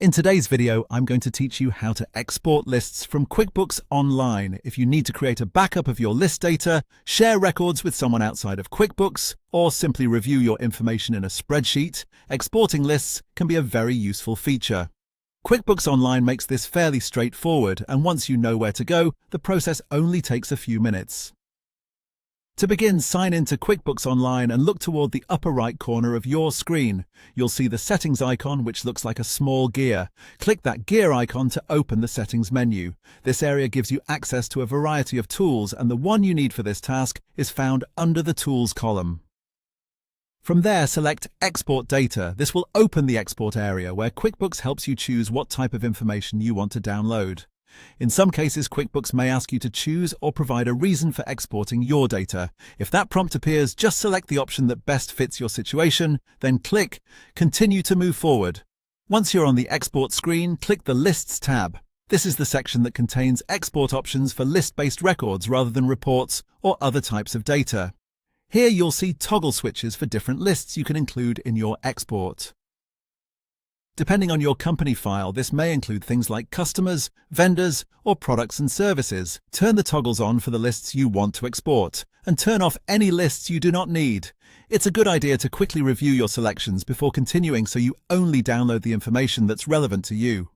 In today's video, I'm going to teach you how to export lists from QuickBooks Online if you need to create a backup of your list data, share records with someone outside of QuickBooks, or simply review your information in a spreadsheet. Exporting lists can be a very useful feature. QuickBooks Online makes this fairly straightforward, and once you know where to go, the process only takes a few minutes. To begin, sign in to QuickBooks Online and look toward the upper right corner of your screen. You'll see the settings icon, which looks like a small gear. Click that gear icon to open the settings menu. This area gives you access to a variety of tools, and the one you need for this task is found under the Tools column. From there, select Export Data. This will open the export area where QuickBooks helps you choose what type of information you want to download. In some cases, QuickBooks may ask you to choose or provide a reason for exporting your data. If that prompt appears, just select the option that best fits your situation, then click Continue to move forward. Once you're on the export screen, click the Lists tab. This is the section that contains export options for list-based records rather than reports or other types of data. Here you'll see toggle switches for different lists you can include in your export. Depending on your company file, this may include things like customers, vendors, or products and services. Turn the toggles on for the lists you want to export, and turn off any lists you do not need. It's a good idea to quickly review your selections before continuing so you only download the information that's relevant to you.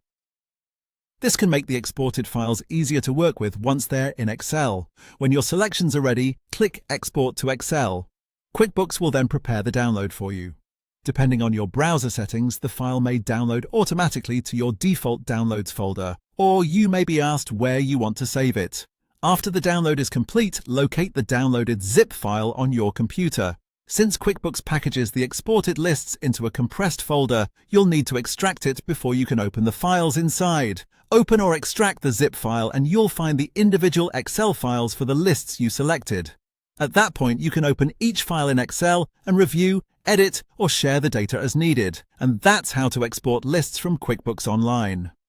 This can make the exported files easier to work with once they're in Excel. When your selections are ready, click Export to Excel. QuickBooks will then prepare the download for you. Depending on your browser settings, the file may download automatically to your default Downloads folder, or you may be asked where you want to save it. After the download is complete, locate the downloaded zip file on your computer. Since QuickBooks packages the exported lists into a compressed folder, you'll need to extract it before you can open the files inside. Open or extract the zip file and you'll find the individual Excel files for the lists you selected. At that point, you can open each file in Excel and review, edit, or share the data as needed. And that's how to export lists from QuickBooks Online.